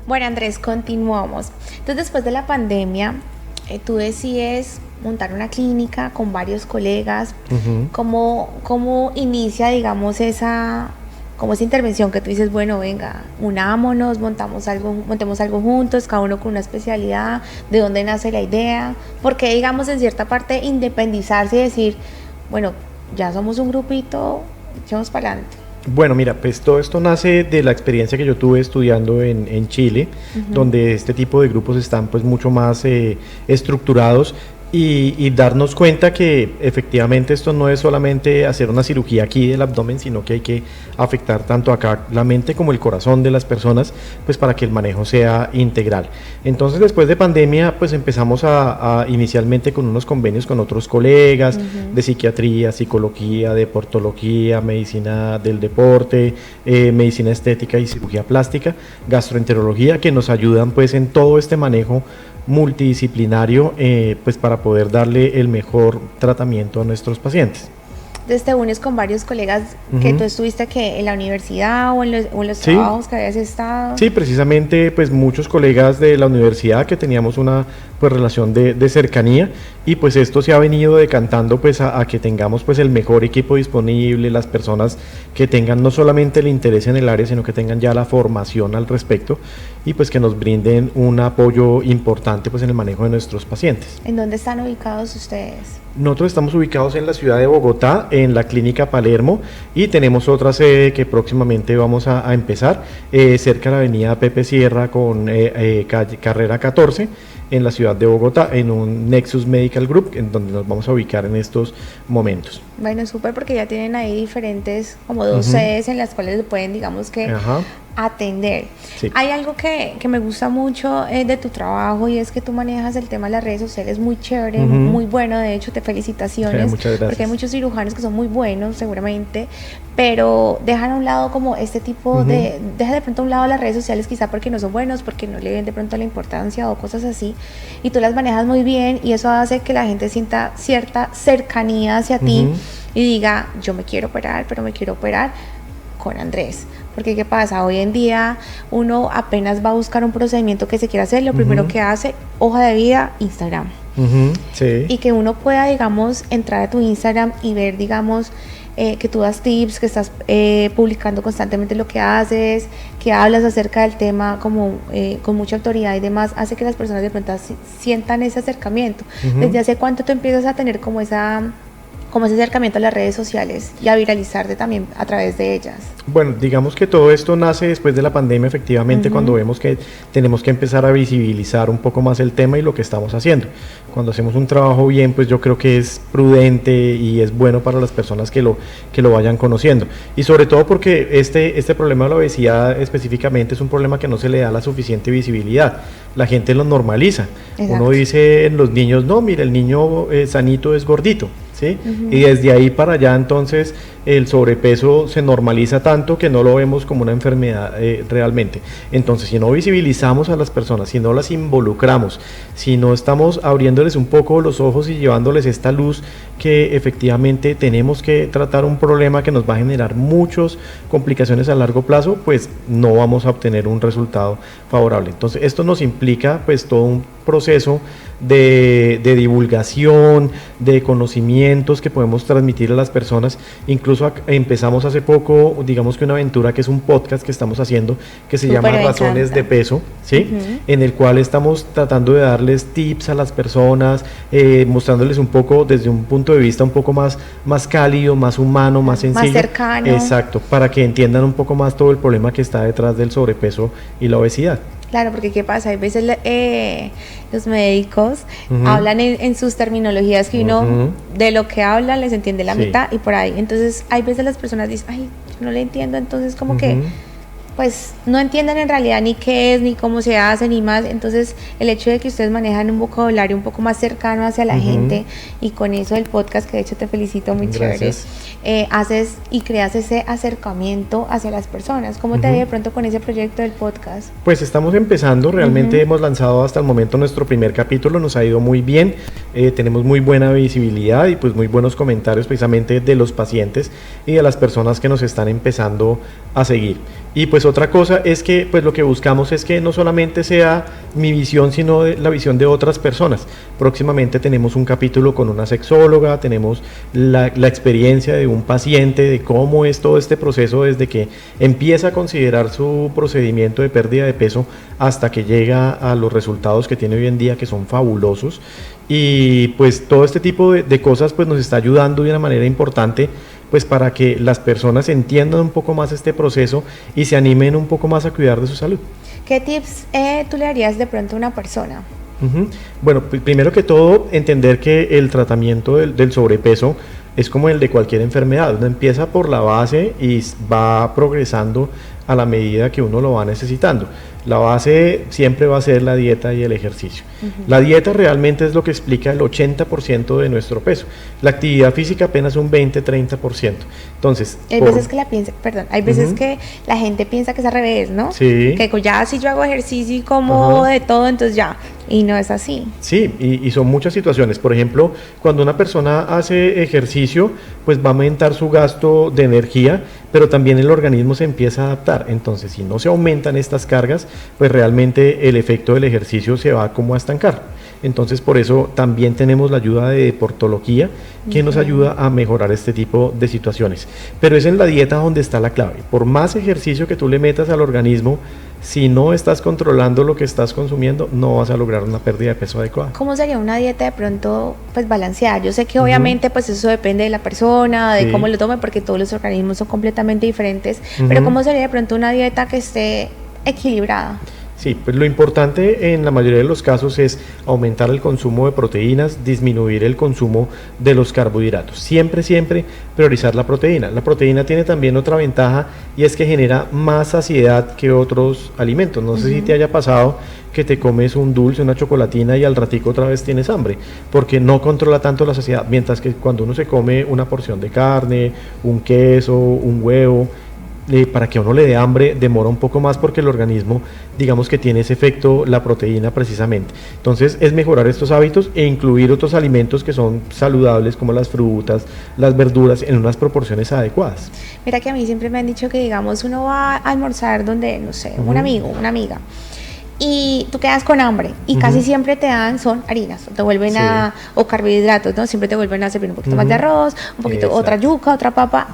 Bueno, Andrés, continuamos. Entonces, después de la pandemia, tú decides montar una clínica con varios colegas. ¿Cómo inicia, digamos, esa intervención que tú dices, bueno, venga, unámonos, montemos algo juntos, cada uno con una especialidad, de dónde nace la idea? Porque, digamos, en cierta parte, independizarse y decir, bueno, ya somos un grupito, echemos para adelante. Bueno, mira, pues todo esto nace de la experiencia que yo tuve estudiando en Chile, donde este tipo de grupos están pues mucho más estructurados y darnos cuenta que efectivamente esto no es solamente hacer una cirugía aquí del abdomen, sino que hay que afectar tanto acá la mente como el corazón de las personas, pues para que el manejo sea integral. Entonces, después de pandemia, pues empezamos a inicialmente con unos convenios con otros colegas de psiquiatría, psicología, deportología, medicina del deporte, medicina estética y cirugía plástica, gastroenterología, que nos ayudan pues en todo este manejo multidisciplinario, pues para poder darle el mejor tratamiento a nuestros pacientes. Entonces te unes con varios colegas que tú estuviste que en la universidad o en los Sí. trabajos que habías estado. Sí, precisamente pues muchos colegas de la universidad que teníamos una pues relación de cercanía, y pues esto se ha venido decantando pues a que tengamos pues el mejor equipo disponible, las personas que tengan no solamente el interés en el área, sino que tengan ya la formación al respecto, y pues que nos brinden un apoyo importante pues en el manejo de nuestros pacientes. ¿En dónde están ubicados ustedes? Nosotros estamos ubicados en la ciudad de Bogotá, en la Clínica Palermo, y tenemos otra sede que próximamente vamos a empezar, cerca de la avenida Pepe Sierra con carrera 14, en la ciudad de Bogotá, en un Nexus Medical Group, en donde nos vamos a ubicar en estos momentos. Bueno, súper, porque ya tienen ahí diferentes, como dos sedes en las cuales pueden, digamos que, atender. Sí. Hay algo que me gusta mucho de tu trabajo, y es que tú manejas el tema de las redes sociales muy chévere, muy bueno, de hecho, te felicitaciones. Muchas gracias. Porque hay muchos cirujanos que son muy buenos, seguramente, pero dejan a un lado como este tipo dejan de pronto a un lado las redes sociales, quizá porque no son buenos, porque no le ven de pronto la importancia o cosas así, y tú las manejas muy bien, y eso hace que la gente sienta cierta cercanía hacia ti y diga, yo me quiero operar, pero me quiero operar con Andrés. Porque ¿qué pasa? Hoy en día uno apenas va a buscar un procedimiento que se quiera hacer, lo primero que hace, hoja de vida, Instagram. Sí. Y que uno pueda, digamos, entrar a tu Instagram y ver, digamos, que tú das tips, que estás publicando constantemente lo que haces, que hablas acerca del tema como con mucha autoridad y demás, hace que las personas de pronto sientan ese acercamiento. ¿Desde hace cuánto tú empiezas a tener como ese acercamiento a las redes sociales y a viralizarte también a través de ellas? Bueno, digamos que todo esto nace después de la pandemia, efectivamente, cuando vemos que tenemos que empezar a visibilizar un poco más el tema y lo que estamos haciendo. Cuando hacemos un trabajo bien, pues yo creo que es prudente y es bueno para las personas que lo vayan conociendo. Y sobre todo porque este problema de la obesidad específicamente es un problema que no se le da la suficiente visibilidad. La gente lo normaliza. Exacto. Uno dice en los niños, no, mira, el niño sanito es gordito. ¿Sí? Y desde ahí para allá entonces el sobrepeso se normaliza tanto que no lo vemos como una enfermedad realmente. Entonces, si no visibilizamos a las personas, si no las involucramos, si no estamos abriéndoles un poco los ojos y llevándoles esta luz que efectivamente tenemos que tratar un problema que nos va a generar muchas complicaciones a largo plazo, pues no vamos a obtener un resultado favorable. Entonces, esto nos implica pues todo un proceso de divulgación, de conocimientos que podemos transmitir a las personas. Incluso empezamos hace poco, digamos que una aventura que es un podcast que estamos haciendo que se llama Razones de Peso, ¿sí? En el cual estamos tratando de darles tips a las personas, mostrándoles un poco desde un punto de vista un poco más cálido, más humano, más sencillo. Más cercano. Exacto, para que entiendan un poco más todo el problema que está detrás del sobrepeso y la obesidad. Claro, porque ¿qué pasa? Hay veces los médicos hablan en sus terminologías que uno de lo que hablan les entiende la mitad y por ahí. Entonces, hay veces las personas dicen, ay, yo no le entiendo, entonces como que pues no entienden en realidad ni qué es, ni cómo se hace, ni más. Entonces, el hecho de que ustedes manejan un vocabulario un poco más cercano hacia la gente, y con eso el podcast, que de hecho te felicito, muy chévere, haces y creas ese acercamiento hacia las personas. ¿Cómo te ve de pronto con ese proyecto del podcast? Pues estamos empezando, realmente hemos lanzado hasta el momento nuestro primer capítulo, nos ha ido muy bien, tenemos muy buena visibilidad y pues muy buenos comentarios precisamente de los pacientes y de las personas que nos están empezando a seguir. Y pues otra cosa es que pues lo que buscamos es que no solamente sea mi visión, sino la visión de otras personas. Próximamente tenemos un capítulo con una sexóloga, tenemos la experiencia de un paciente, de cómo es todo este proceso desde que empieza a considerar su procedimiento de pérdida de peso hasta que llega a los resultados que tiene hoy en día, que son fabulosos. Y pues todo este tipo de cosas pues nos está ayudando de una manera importante, pues para que las personas entiendan un poco más este proceso y se animen un poco más a cuidar de su salud. ¿Qué tips tú le darías de pronto a una persona? Bueno, primero que todo, entender que el tratamiento del sobrepeso es como el de cualquier enfermedad. Uno empieza por la base y va progresando a la medida que uno lo va necesitando. La base siempre va a ser la dieta y el ejercicio. La dieta realmente es lo que explica el 80% de nuestro peso. La actividad física apenas un 20-30%. Entonces, hay veces que hay veces que la gente piensa que es al revés, ¿no? Sí. Que ya si yo hago ejercicio y como de todo, entonces ya. Y no es así. Sí, y son muchas situaciones. Por ejemplo, cuando una persona hace ejercicio, pues va a aumentar su gasto de energía, pero también el organismo se empieza a adaptar. Entonces, si no se aumentan estas cargas, pues realmente el efecto del ejercicio se va como a estancar. Entonces, por eso también tenemos la ayuda de deportología, que nos ayuda a mejorar este tipo de situaciones. Pero es en la dieta donde está la clave. Por más ejercicio que tú le metas al organismo, si no estás controlando lo que estás consumiendo, no vas a lograr una pérdida de peso adecuada. ¿Cómo sería una dieta de pronto pues balanceada? Yo sé que obviamente pues eso depende de la persona, de cómo lo tome, porque todos los organismos son completamente diferentes, pero ¿cómo sería de pronto una dieta que esté equilibrada? Sí, pues lo importante en la mayoría de los casos es aumentar el consumo de proteínas, disminuir el consumo de los carbohidratos. Siempre priorizar la proteína. La proteína tiene también otra ventaja, y es que genera más saciedad que otros alimentos. No sé si te haya pasado que te comes un dulce, una chocolatina y al ratico otra vez tienes hambre, porque no controla tanto la saciedad, mientras que cuando uno se come una porción de carne, un queso, un huevo, para que a uno le dé hambre demora un poco más, porque el organismo, digamos que tiene ese efecto la proteína precisamente. Entonces es mejorar estos hábitos e incluir otros alimentos que son saludables, como las frutas, las verduras, en unas proporciones adecuadas. Mira que a mí siempre me han dicho que, digamos, uno va a almorzar donde, no sé, un amigo, una amiga, y tú quedas con hambre y casi siempre te dan, son harinas, te vuelven o carbohidratos, ¿no? Siempre te vuelven a servir un poquito más de arroz, un poquito, otra yuca, otra papa.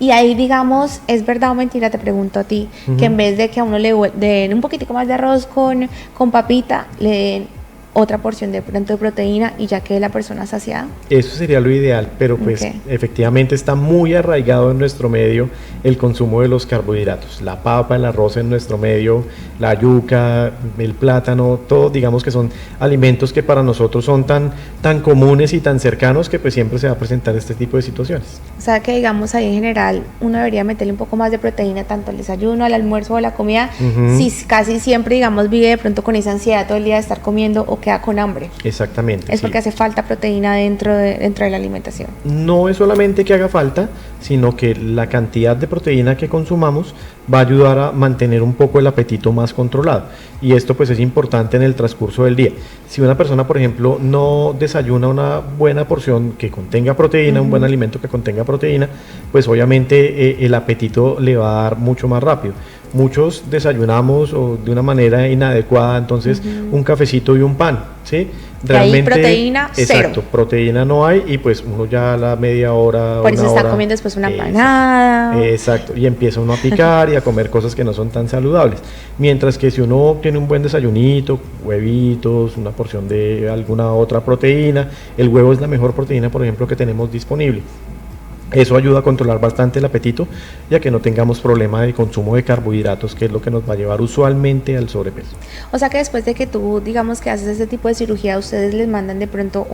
Y ahí, digamos, ¿es verdad o mentira? Te pregunto a ti, que en vez de que a uno le den un poquitico más de arroz con papita, le den otra porción de pronto de proteína y ya quede la persona saciada. Eso sería lo ideal, pero pues efectivamente está muy arraigado en nuestro medio el consumo de los carbohidratos. La papa, el arroz en nuestro medio, la yuca, el plátano, todo, digamos que son alimentos que para nosotros son tan comunes y tan cercanos, que pues siempre se va a presentar este tipo de situaciones. O sea que, digamos, ahí en general uno debería meterle un poco más de proteína tanto al desayuno, al almuerzo o a la comida, si casi siempre, digamos, vive de pronto con esa ansiedad todo el día de estar comiendo o queda con hambre. Exactamente. Es porque hace falta proteína dentro de la alimentación. No es solamente que haga falta, sino que la cantidad de proteína que consumamos va a ayudar a mantener un poco el apetito más controlado, y esto pues es importante en el transcurso del día. Si una persona, por ejemplo, no desayuna una buena porción que contenga proteína, un buen alimento que contenga proteína, pues obviamente el apetito le va a dar mucho más rápido. Muchos desayunamos de una manera inadecuada, entonces un cafecito y un pan, ¿sí? Realmente, ahí proteína exacto, cero. Proteína no hay, y pues uno ya a la media hora, por eso está comiendo después una empanada. Exacto, y empieza uno a picar y a comer cosas que no son tan saludables. Mientras que si uno tiene un buen desayunito, huevitos, una porción de alguna otra proteína, el huevo es la mejor proteína, por ejemplo, que tenemos disponible. Eso ayuda a controlar bastante el apetito y a que no tengamos problema de consumo de carbohidratos, que es lo que nos va a llevar usualmente al sobrepeso. O sea que después de que tú, digamos que haces este tipo de cirugía, ustedes les mandan de pronto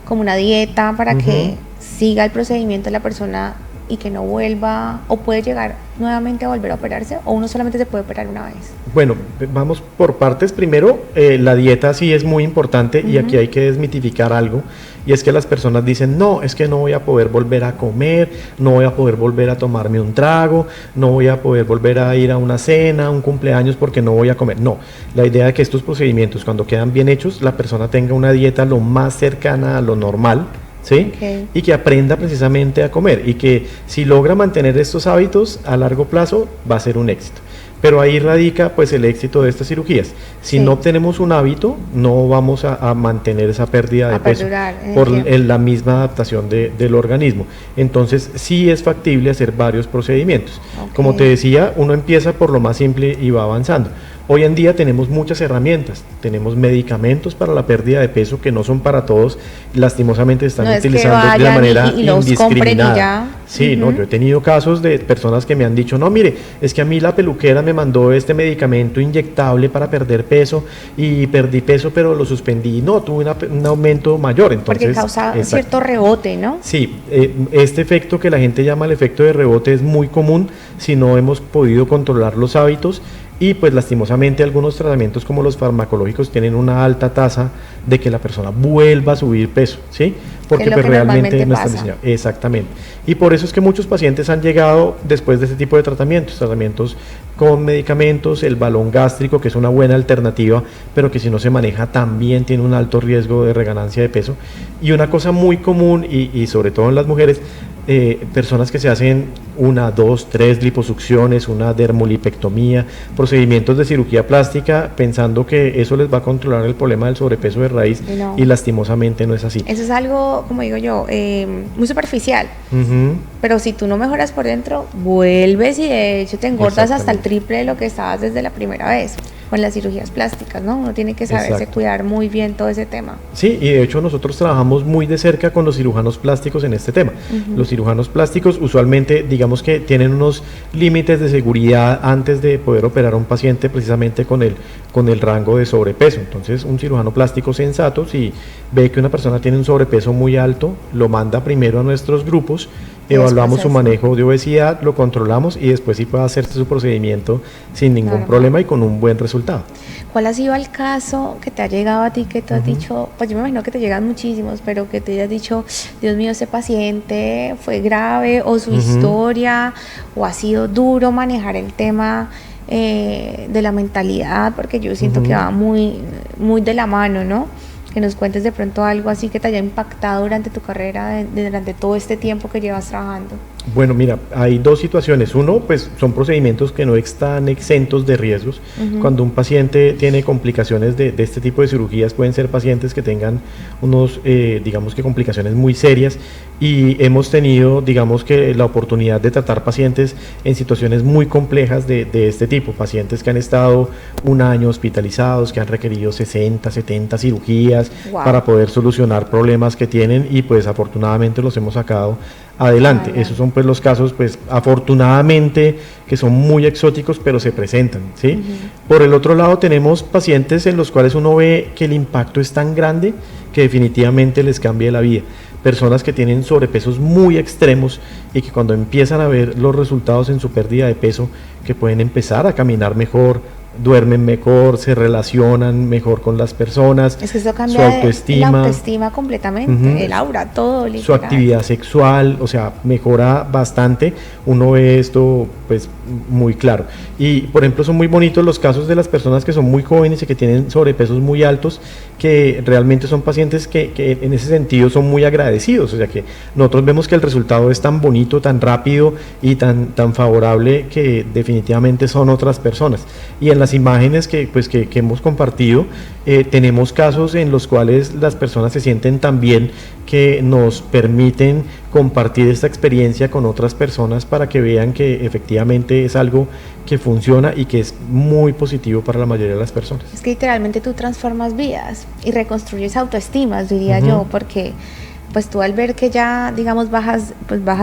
como una dieta para que siga el procedimiento de la persona y que no vuelva, o puede llegar nuevamente a volver a operarse, o uno solamente se puede operar una vez. Bueno, vamos por partes. Primero, la dieta sí es muy importante y aquí hay que desmitificar algo, y es que las personas dicen, no, es que no voy a poder volver a comer, no voy a poder volver a tomarme un trago, no voy a poder volver a ir a una cena, un cumpleaños porque no voy a comer. No, la idea es que estos procedimientos, cuando quedan bien hechos, la persona tenga una dieta lo más cercana a lo normal, ¿sí? Okay. Y que aprenda precisamente a comer, y que si logra mantener estos hábitos a largo plazo va a ser un éxito. Pero ahí radica pues el éxito de estas cirugías. Si no obtenemos un hábito, no vamos a mantener esa pérdida de peso por la misma adaptación del organismo. Entonces sí es factible hacer varios procedimientos. Como te decía, uno empieza por lo más simple y va avanzando. Hoy en día tenemos muchas herramientas, tenemos medicamentos para la pérdida de peso que no son para todos, lastimosamente se están utilizando de la manera indiscriminada. Sí, no, yo he tenido casos de personas que me han dicho, no, mire, es que a mí la peluquera me mandó este medicamento inyectable para perder peso y perdí peso, pero lo suspendí, no, tuve un aumento mayor. Entonces, porque causa cierto rebote, ¿no? Sí, este efecto que la gente llama el efecto de rebote es muy común si no hemos podido controlar los hábitos. Y pues lastimosamente algunos tratamientos como los farmacológicos tienen una alta tasa de que la persona vuelva a subir peso, ¿sí? Porque pues realmente no están diseñados. Exactamente. Y por eso es que muchos pacientes han llegado después de este tipo de tratamientos con medicamentos, el balón gástrico, que es una buena alternativa, pero que si no se maneja también tiene un alto riesgo de reganancia de peso. Y una cosa muy común, y sobre todo en las mujeres, personas que se hacen 1, 2, 3 liposucciones, una dermolipectomía, procedimientos de cirugía plástica, pensando que eso les va a controlar el problema del sobrepeso de raíz, y lastimosamente no es así. Eso es algo, como digo yo, muy superficial, pero si tú no mejoras por dentro, vuelves y de hecho te engordas hasta el triple de lo que estabas desde la primera vez. Con las cirugías plásticas, ¿no? Uno tiene que saberse cuidar muy bien todo ese tema. Sí, y de hecho nosotros trabajamos muy de cerca con los cirujanos plásticos en este tema. Los cirujanos plásticos usualmente, digamos que tienen unos límites de seguridad antes de poder operar a un paciente precisamente con el rango de sobrepeso. Entonces, un cirujano plástico sensato, si ve que una persona tiene un sobrepeso muy alto, lo manda primero a nuestros grupos, evaluamos su manejo de obesidad, lo controlamos y después sí puede hacerse su procedimiento sin ningún problema y con un buen resultado. ¿Cuál ha sido el caso que te ha llegado a ti que tú has dicho, pues yo me imagino que te llegan muchísimos, pero que te hayas dicho, Dios mío, ese paciente fue grave, o su historia, o ha sido duro manejar el tema de la mentalidad, porque yo siento que va muy, muy de la mano, ¿no? Que nos cuentes de pronto algo así que te haya impactado durante tu carrera, durante todo este tiempo que llevas trabajando. Bueno, mira, hay dos situaciones. Uno, pues son procedimientos que no están exentos de riesgos. Cuando un paciente tiene complicaciones de este tipo de cirugías, pueden ser pacientes que tengan unos, digamos que complicaciones muy serias, y hemos tenido, digamos que la oportunidad de tratar pacientes en situaciones muy complejas de este tipo, pacientes que han estado 1 año hospitalizados, que han requerido 60, 70 cirugías para poder solucionar problemas que tienen, y pues afortunadamente los hemos sacado adelante. Esos son pues los casos, pues afortunadamente, que son muy exóticos, pero se presentan, ¿sí? Por el otro lado tenemos pacientes en los cuales uno ve que el impacto es tan grande que definitivamente les cambia la vida. Personas que tienen sobrepesos muy extremos y que cuando empiezan a ver los resultados en su pérdida de peso, que pueden empezar a caminar mejor, duermen mejor, se relacionan mejor con las personas, es que eso cambia su autoestima, la autoestima completamente, el aura, todo, literal. Su actividad sexual, o sea, mejora bastante. Uno ve esto pues muy claro. Y por ejemplo son muy bonitos los casos de las personas que son muy jóvenes y que tienen sobrepesos muy altos, que realmente son pacientes que en ese sentido son muy agradecidos. O sea que nosotros vemos que el resultado es tan bonito, tan rápido y tan favorable, que definitivamente son otras personas. Y en las imágenes que hemos compartido, tenemos casos en los cuales las personas se sienten tan bien que nos permiten compartir esta experiencia con otras personas para que vean que efectivamente es algo que funciona y que es muy positivo para la mayoría de las personas. Es que literalmente tú transformas vidas y reconstruyes autoestimas, diría yo, porque pues tú al ver que ya, digamos, bajas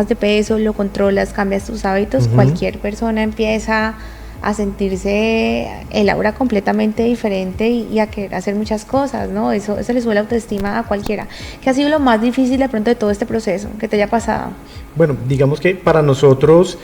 de peso, lo controlas, cambias tus hábitos, cualquier persona empieza a sentirse el aura completamente diferente y a querer hacer muchas cosas, ¿no? Eso le sube la autoestima a cualquiera. ¿Qué ha sido lo más difícil de pronto de todo este proceso que te haya pasado? Bueno, digamos que para nosotros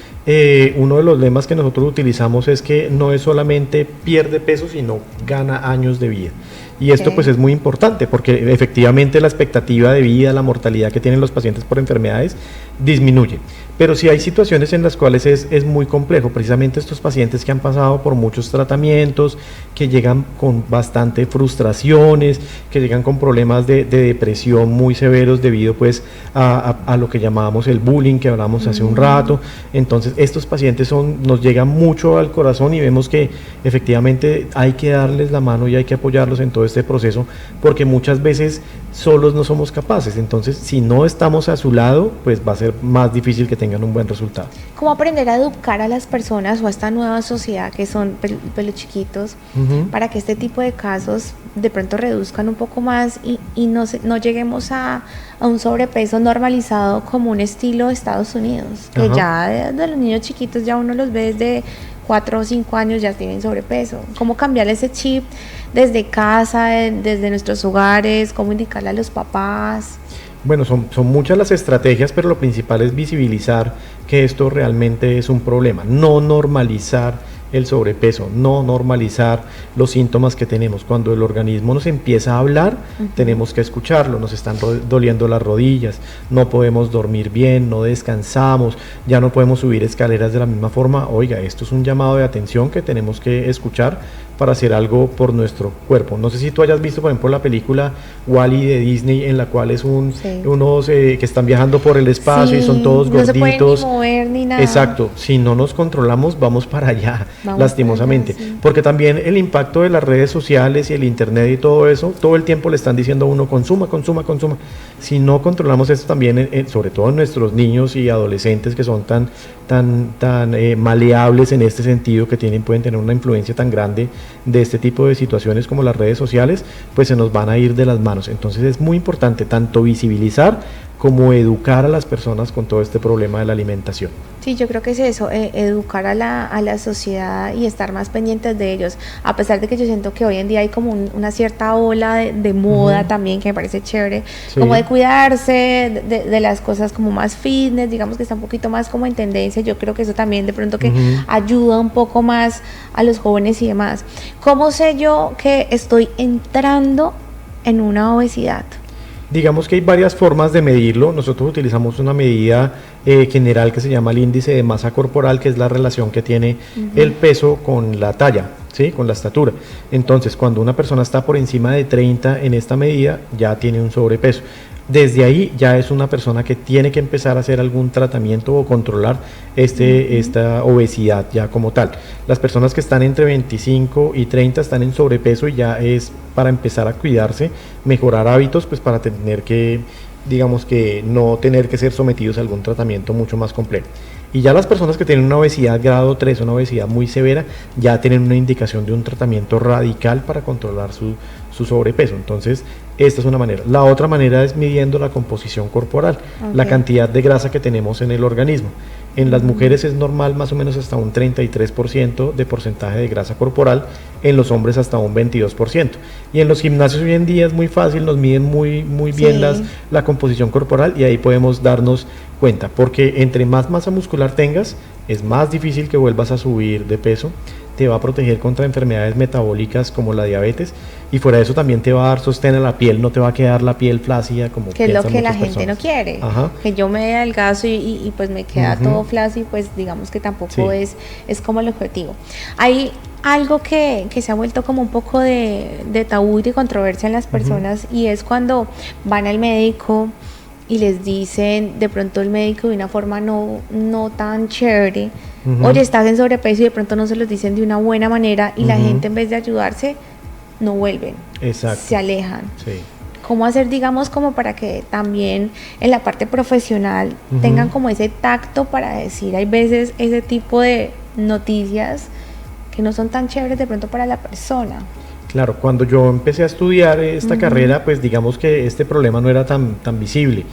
uno de los lemas que nosotros utilizamos es que no es solamente pierde peso, sino gana años de vida. Y esto pues es muy importante porque efectivamente la expectativa de vida, la mortalidad que tienen los pacientes por enfermedades disminuye. Pero sí hay situaciones en las cuales es muy complejo, precisamente estos pacientes que han pasado por muchos tratamientos, que llegan con bastante frustraciones, que llegan con problemas de depresión muy severos debido pues a lo que llamábamos el bullying que hablamos hace un rato. Entonces estos pacientes nos llegan mucho al corazón y vemos que efectivamente hay que darles la mano y hay que apoyarlos en todo este proceso porque muchas veces solos no somos capaces. Entonces si no estamos a su lado pues va a ser más difícil que tengan un buen resultado. ¿Cómo aprender a educar a las personas o a esta nueva sociedad que son pelos chiquitos para que este tipo de casos de pronto reduzcan un poco más y no lleguemos a un sobrepeso normalizado como un estilo de Estados Unidos? Que ya de los niños chiquitos ya uno los ve desde 4 o 5 años ya tienen sobrepeso. ¿Cómo cambiar ese chip desde casa, desde nuestros hogares? ¿Cómo indicarle a los papás? Bueno, son muchas las estrategias, pero lo principal es visibilizar que esto realmente es un problema, no normalizar el sobrepeso, no normalizar los síntomas que tenemos. Cuando el organismo nos empieza a hablar, tenemos que escucharlo. Nos están doliendo las rodillas, no podemos dormir bien, no descansamos, ya no podemos subir escaleras de la misma forma. Oiga, esto es un llamado de atención que tenemos que escuchar para hacer algo por nuestro cuerpo. No sé si tú hayas visto, por ejemplo, la película Wall-E de Disney, en la cual es unos que están viajando por el espacio y son todos gorditos. No se pueden ni mover ni nada. Exacto, si no nos controlamos vamos para allá, lastimosamente. Porque también el impacto de las redes sociales y el internet y todo eso, todo el tiempo le están diciendo a uno consuma. Si no controlamos esto también, sobre todo en nuestros niños y adolescentes que son tan maleables en este sentido, que pueden tener una influencia tan grande de este tipo de situaciones como las redes sociales, pues se nos van a ir de las manos. Entonces es muy importante tanto visibilizar como educar a las personas con todo este problema de la alimentación. Sí, yo creo que es eso, educar a la sociedad y estar más pendientes de ellos, a pesar de que yo siento que hoy en día hay como una cierta ola de moda también, que me parece chévere, como de cuidarse, de las cosas como más fitness, digamos que está un poquito más como en tendencia. Yo creo que eso también de pronto que ayuda un poco más a los jóvenes y demás. ¿Cómo sé yo que estoy entrando en una obesidad? Digamos que hay varias formas de medirlo. Nosotros utilizamos una medida general que se llama el índice de masa corporal, que es la relación que tiene el peso con la talla, ¿sí? Con la estatura. Entonces, cuando una persona está por encima de 30 en esta medida, ya tiene un sobrepeso. Desde ahí ya es una persona que tiene que empezar a hacer algún tratamiento o controlar esta obesidad ya como tal. Las personas que están entre 25 y 30 están en sobrepeso y ya es para empezar a cuidarse, mejorar hábitos, pues para tener que, digamos que no tener que ser sometidos a algún tratamiento mucho más complejo. Y ya las personas que tienen una obesidad grado 3, una obesidad muy severa, ya tienen una indicación de un tratamiento radical para controlar su sobrepeso. Entonces, esta es una manera. La otra manera es midiendo la composición corporal, la cantidad de grasa que tenemos en el organismo. En las mujeres es normal más o menos hasta un 33% de porcentaje de grasa corporal, en los hombres hasta un 22%. Y en los gimnasios hoy en día es muy fácil, nos miden muy bien la composición corporal y ahí podemos darnos cuenta, porque entre más masa muscular tengas, es más difícil que vuelvas a subir de peso, te va a proteger contra enfermedades metabólicas como la diabetes y fuera de eso también te va a dar sostén a la piel, no te va a quedar la piel flácida como que es lo que la gente personas no quiere, que yo me adelgazo y pues me queda todo flácido y pues digamos que tampoco es como el objetivo. Hay algo que se ha vuelto como un poco de tabú y de controversia en las personas y es cuando van al médico y les dicen de pronto el médico de una forma no tan chévere, oye, estás en sobrepeso, y de pronto no se los dicen de una buena manera y la gente en vez de ayudarse no vuelven, se alejan. ¿Cómo hacer, digamos, como para que también en la parte profesional tengan como ese tacto para decir, hay veces ese tipo de noticias que no son tan chéveres de pronto para la persona? Claro, cuando yo empecé a estudiar esta carrera, pues digamos que este problema no era tan visible.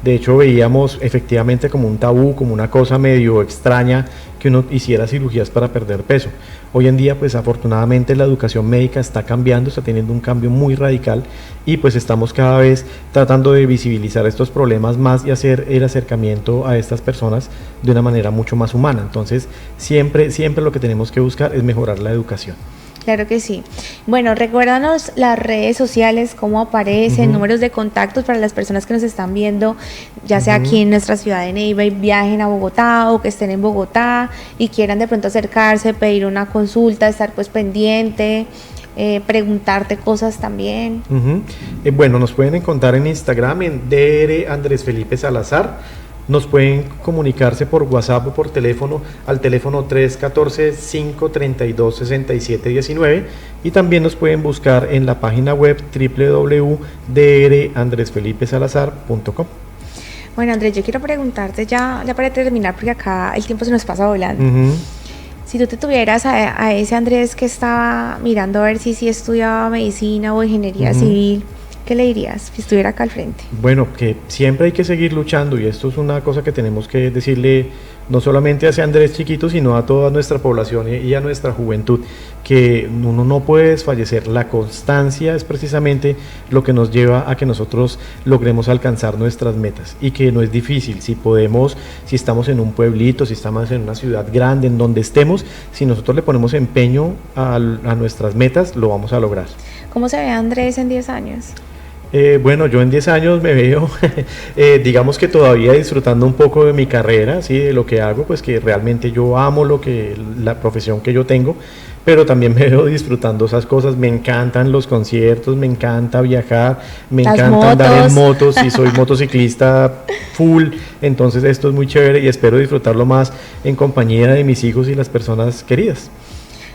De hecho, veíamos efectivamente como un tabú, como una cosa medio extraña que uno hiciera cirugías para perder peso. Hoy en día, pues afortunadamente la educación médica está cambiando, está teniendo un cambio muy radical y pues estamos cada vez tratando de visibilizar estos problemas más y hacer el acercamiento a estas personas de una manera mucho más humana. Entonces, siempre lo que tenemos que buscar es mejorar la educación. Claro que sí. Bueno, recuérdanos las redes sociales, cómo aparecen, números de contactos para las personas que nos están viendo, ya sea aquí en nuestra ciudad de Neiva y viajen a Bogotá o que estén en Bogotá y quieran de pronto acercarse, pedir una consulta, estar pues pendiente, preguntarte cosas también. Bueno, nos pueden encontrar en Instagram en DR Andrés Felipe Salazar. Nos pueden comunicarse por WhatsApp o por teléfono al teléfono 314-532-6719 y también nos pueden buscar en la página web www.drandresfelipesalazar.com. Bueno, Andrés, yo quiero preguntarte ya para terminar, porque acá el tiempo se nos pasa volando. Si tú te tuvieras a ese Andrés que estaba mirando a ver si estudiaba medicina o ingeniería civil, ¿qué le dirías si estuviera acá al frente? Bueno, que siempre hay que seguir luchando y esto es una cosa que tenemos que decirle no solamente a ese Andrés chiquito, sino a toda nuestra población y a nuestra juventud, que uno no puede desfallecer. La constancia es precisamente lo que nos lleva a que nosotros logremos alcanzar nuestras metas y que no es difícil. Si podemos, si estamos en un pueblito, si estamos en una ciudad grande, en donde estemos, si nosotros le ponemos empeño a nuestras metas, lo vamos a lograr. ¿Cómo se ve Andrés en 10 años? Bueno, yo en 10 años me veo, digamos que todavía disfrutando un poco de mi carrera, ¿sí? De lo que hago, pues que realmente yo amo la profesión que yo tengo, pero también me veo disfrutando esas cosas. Me encantan los conciertos, me encanta viajar, me encanta andar en motos y soy motociclista full, entonces esto es muy chévere y espero disfrutarlo más en compañía de mis hijos y las personas queridas.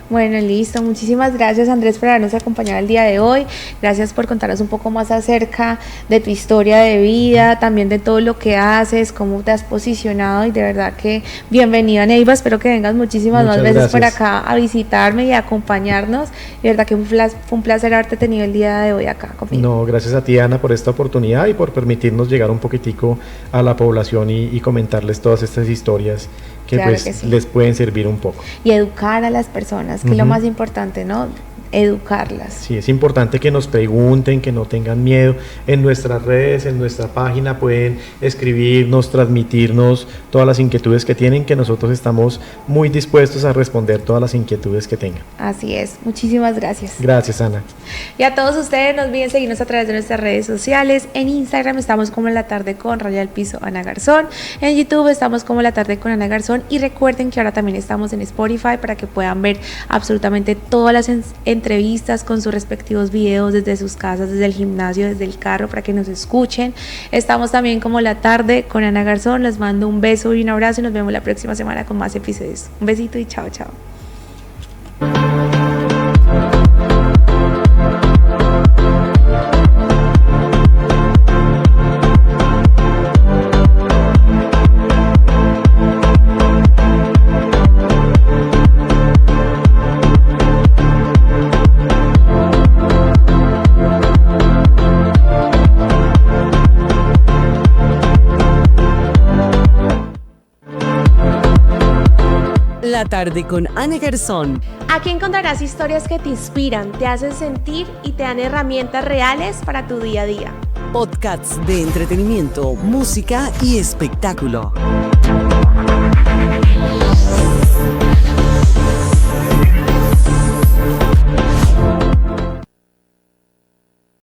Bueno, listo. Muchísimas gracias, Andrés, por habernos acompañado el día de hoy. Gracias por contarnos un poco más acerca de tu historia de vida, también de todo lo que haces, cómo te has posicionado y de verdad que bienvenido a Neiva. Espero que vengas muchísimas más veces por acá a visitarme y a acompañarnos. De verdad que fue un placer haberte tenido el día de hoy acá conmigo. No, gracias a ti, Ana, por esta oportunidad y por permitirnos llegar un poquitico a la población y comentarles todas estas historias que claro pues que sí, les pueden servir un poco. Y educar a las personas, que es lo más importante, ¿no? Educarlas. Sí, es importante que nos pregunten, que no tengan miedo. En nuestras redes, en nuestra página pueden escribirnos, transmitirnos todas las inquietudes que tienen, que nosotros estamos muy dispuestos a responder todas las inquietudes que tengan. Así es, muchísimas gracias. Gracias, Ana. Y a todos ustedes, no olviden seguirnos a través de nuestras redes sociales. En Instagram estamos como La Tarde con _, Ana Garzón. En YouTube estamos como La Tarde con Ana Garzón. Y recuerden que ahora también estamos en Spotify para que puedan ver absolutamente todas las entrevistas con sus respectivos videos desde sus casas, desde el gimnasio, desde el carro, para que nos escuchen. Estamos también como La Tarde con Ana Garzón. Les mando un beso y un abrazo y nos vemos la próxima semana con más episodios. Un besito y chao, chao. La Tarde con Ana Garzón. Aquí encontrarás historias que te inspiran, te hacen sentir y te dan herramientas reales para tu día a día. Podcasts de entretenimiento, música y espectáculo.